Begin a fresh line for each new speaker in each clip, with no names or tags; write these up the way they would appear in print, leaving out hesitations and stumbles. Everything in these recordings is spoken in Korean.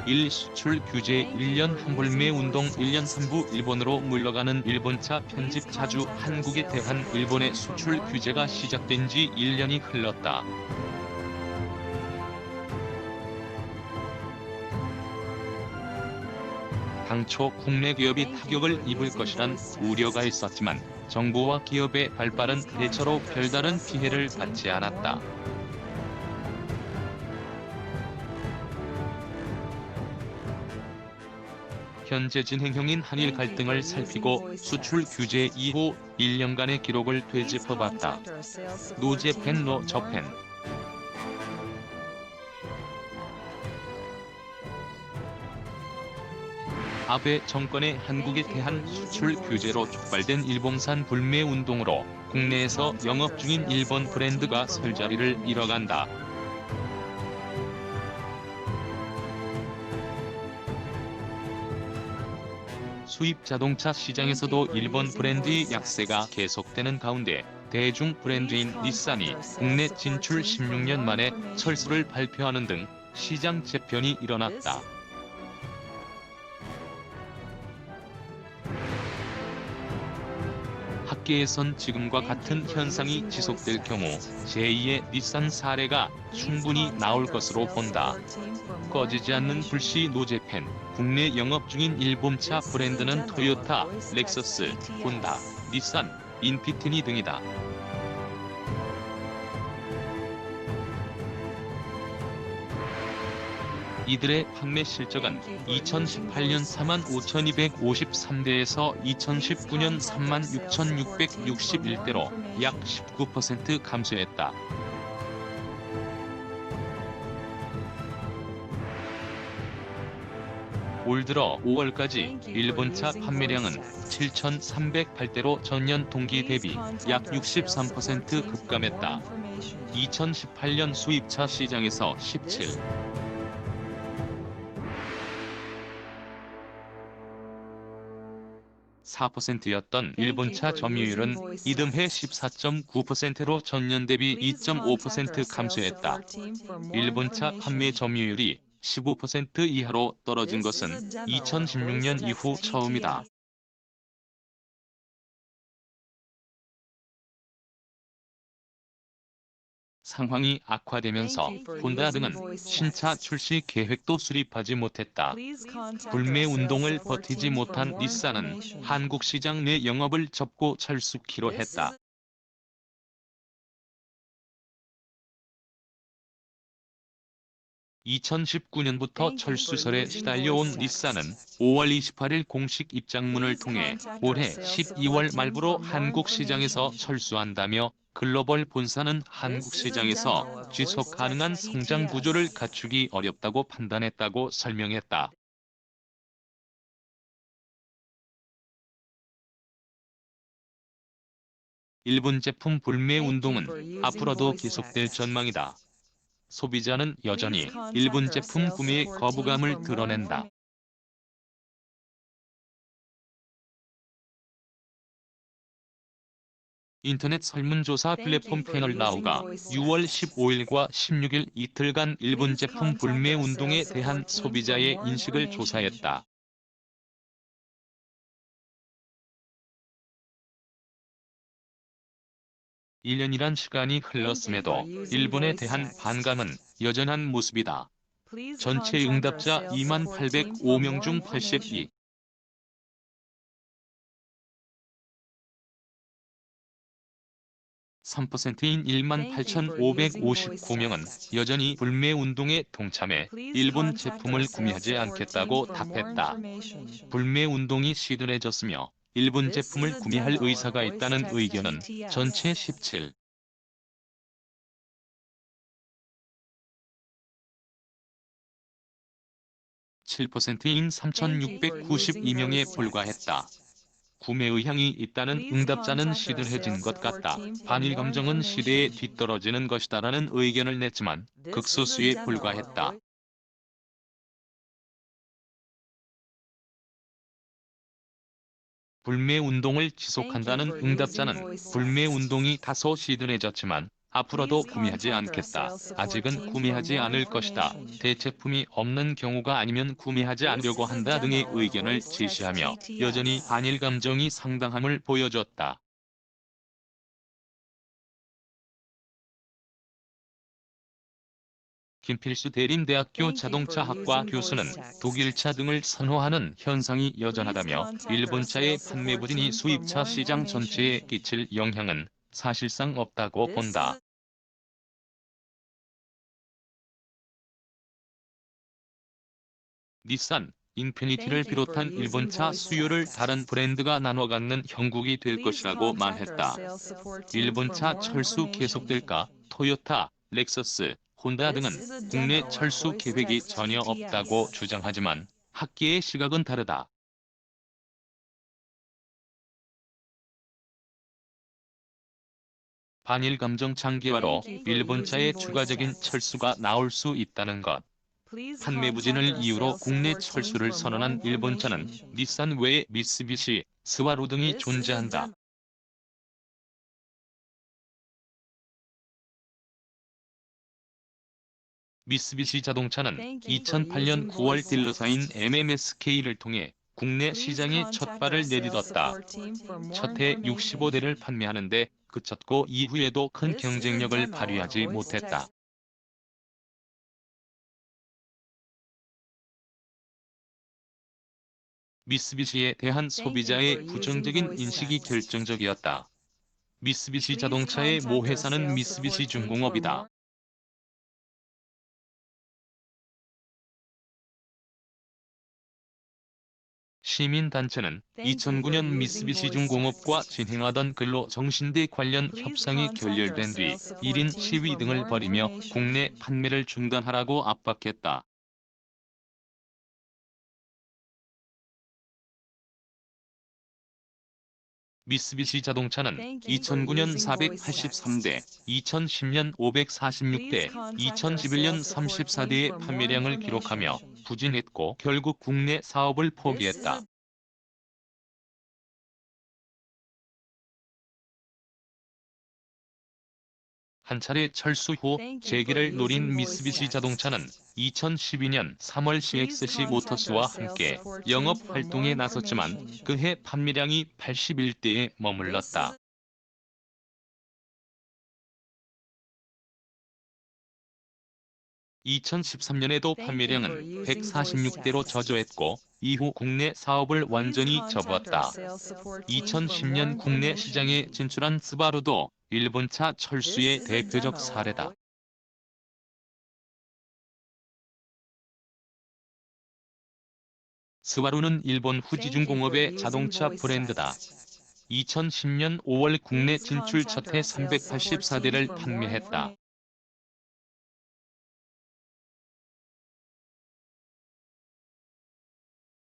1. 수출 규제 1년 한불매 운동 1년 3부 일본으로 물러가는 일본차 편집 자주 한국에 대한 일본의 수출 규제가 시작된 지 1년이 흘렀다. 당초 국내 기업이 타격을 입을 것이란 우려가 있었지만 정부와 기업의 발빠른 대처로 별다른 피해를 받지 않았다. 현재 진행형인 한일 갈등을 살피고 수출 규제 이후 1년간의 기록을 되짚어봤다. 노재팬 노저팬 아베 정권의 한국에 대한 수출 규제로 촉발된 일본산 불매 운동으로 국내에서 영업 중인 일본 브랜드가 설 자리를 잃어간다. 수입 자동차 시장에서도 일본 브랜드의 약세가 계속되는 가운데 대중 브랜드인 닛산이 국내 진출 16년 만에 철수를 발표하는 등 시장 재편이 일어났다. 학계에선 지금과 같은 현상이 지속될 경우 제2의 닛산 사례가 충분히 나올 것으로 본다. 꺼지지 않는 불씨 노재팬, 국내 영업 중인 일본차 브랜드는 토요타, 렉서스, 혼다, 닛산, 인피니티 등이다. 이들의 판매 실적은 2018년 45,253대에서 2019년 36,661대로 약 19% 감소했다. 올 들어 5월까지 일본차 판매량은 7,308대로 전년 동기 대비 약 63% 급감했다. 2018년 수입차 시장에서 4%였던 일본차 점유율은 이듬해 14.9%로 전년 대비 2.5% 감소했다. 일본차 판매 점유율이 15% 이하로 떨어진 것은 2016년 이후 처음이다. 상황이 악화되면서 혼다 등은 신차 출시 계획도 수립하지 못했다. 불매 운동을 버티지 못한 닛산은 한국 시장 내 영업을 접고 철수키로 했다. (2019년부터) 철수설에 시달려온 닛산은 5월 28일 공식 입장문을 통해 올해 12월 말부로 한국 시장에서 철수한다며 글로벌 본사는 한국 시장에서 지속 가능한 성장 구조를 갖추기 어렵다고 판단했다고 설명했다. 일본 제품 불매 운동은 앞으로도 계속될 전망이다. 소비자는 여전히 일본 제품 구매에 거부감을 드러낸다. 인터넷 설문조사 플랫폼 패널나우가 6월 15일과 16일 이틀간 일본 제품 불매 운동에 대한 소비자의 인식을 조사했다. (1년이란) 시간이 흘렀음에도 일본에 대한 반감은 여전한 모습이다. 전체 응답자 2805명 중 3%인 18,559명은 여전히 불매 운동에 동참해 일본 제품을 구매하지 않겠다고 답했다. 불매 운동이 시들해졌으며 일본 제품을 구매할 의사가 있다는 의견은 전체 17.7%인 3,692명에 불과했다. 구매 의향이 있다는 응답자는 시들해진 것 같다. 반일 감정은 시대에 뒤떨어지는 것이다라는 의견을 냈지만 극소수에 불과했다. 불매 운동을 지속한다는 응답자는 불매 운동이 다소 시들해졌지만 앞으로도 구매하지 않겠다. 아직은 구매하지 않을 것이다. 대체품이 없는 경우가 아니면 구매하지 않으려고 한다 등의 의견을 제시하며 여전히 반일 감정이 상당함을 보여줬다. 김필수 대림대학교 자동차학과 교수는 독일차 등을 선호하는 현상이 여전하다며 일본차의 판매 부진이 수입차 시장 전체에 끼칠 영향은 사실상 없다고 본다. 닛산, 인피니티를 비롯한 일본차 수요를 다른 브랜드가 나눠 갖는 형국이 될 것이라고 말했다. 일본차 철수 계속될까? 토요타, 렉서스, 혼다 등은 국내 철수 계획이 전혀 없다고 주장하지만 학계의 시각은 다르다. 반일 감정 장기화로 일본차의 추가적인 철수가 나올 수 있다는 것. 판매 부진을 이유로 국내 철수를 선언한 일본차는 닛산 외에 미쓰비시, 스바루 등이 존재한다. 미쓰비시 자동차는 2008년 9월 딜러사인 MMSK를 통해 국내 시장에 첫 발을 내딛었다. 첫 해 65대를 판매하는데 그쳤고 이후에도 큰 경쟁력을 발휘하지 못했다. 미쓰비시에 대한 소비자의 부정적인 인식이 결정적이었다. 미쓰비시 자동차의 모 회사는 미쓰비시 중공업이다. 시민단체는 2009년 미쓰비시 중공업과 진행하던 근로정신대 관련 협상이 결렬된 뒤 1인 시위 등을 벌이며 국내 판매를 중단하라고 압박했다. '미쓰비시 자동차는 2009년 483대, 2010년 546대, 2011년 34대의 판매량을 기록하며 부진했고 결국 국내 사업을 포기했다. 한 차례 철수 후 재기를 노린 미쓰비시 자동차는 2012년 3월 CXC 모터스와 함께 영업 활동에 나섰지만 그해 판매량이 81대에 머물렀다. 2013년에도 판매량은 146대로 저조했고 이후 국내 사업을 완전히 접었다. 2010년 국내 시장에 진출한 스바루도 일본차 철수의 대표적 사례다. 스바루는 일본 후지중공업의 자동차 브랜드다. 2010년 5월 국내 진출 첫 해 384대를 판매했다.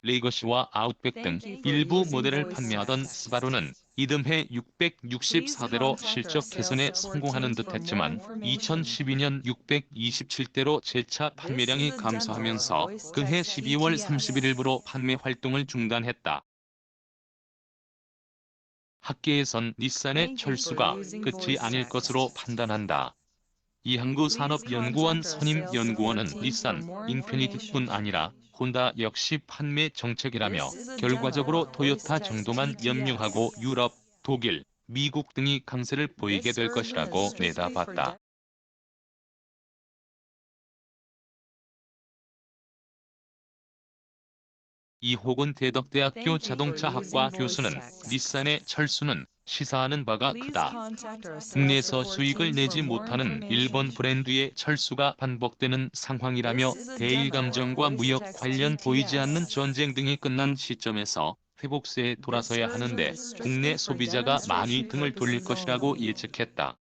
레거시와 아웃백 등 일부 모델을 판매하던 스바루는 이듬해 664대로 실적 개선에 성공하는 듯했지만 2012년 627대로 재차 판매량이 감소하면서 그해 12월 31일부로 판매 활동을 중단했다. 학계에선 닛산의 철수가 끝이 아닐 것으로 판단한다. 이항구 산업연구원 선임 연구원은 닛산, 인피니티뿐 아니라 혼다 역시 판매 정책이라며 결과적으로 토요타 정도만 염려하고 유럽, 독일, 미국 등이 강세를 보이게 될 것이라고 내다봤다. 이호곤 대덕대학교 자동차학과 교수는 닛산의 철수는 시사하는 바가 크다. 국내에서 수익을 내지 못하는 일본 브랜드의 철수가 반복되는 상황이라며 대일 감정과 무역 관련 보이지 않는 전쟁 등이 끝난 시점에서 회복세에 돌아서야 하는데 국내 소비자가 많이 등을 돌릴 것이라고 예측했다.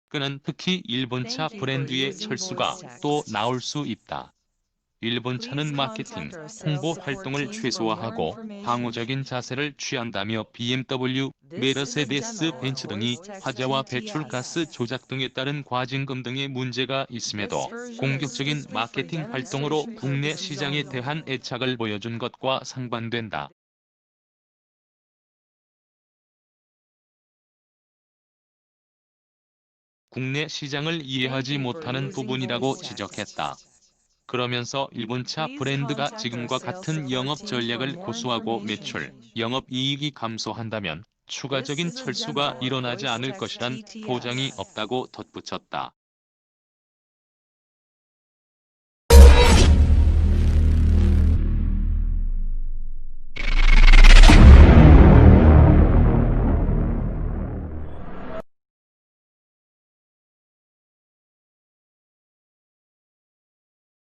그는 특히 일본차 브랜드의 철수가 또 나올 수 있다. 일본차는 마케팅, 홍보 활동을 최소화하고 방어적인 자세를 취한다며 BMW, 메르세데스 벤츠 등이 화재와 배출가스 조작 등에 따른 과징금 등의 문제가 있음에도 공격적인 마케팅 활동으로 국내 시장에 대한 애착을 보여준 것과 상반된다. 국내 시장을 이해하지 못하는 부분이라고 지적했다. 그러면서 일본차 브랜드가 지금과 같은 영업 전략을 고수하고 매출, 영업이익이 감소한다면 추가적인 철수가 일어나지 않을 것이란 보장이 없다고 덧붙였다.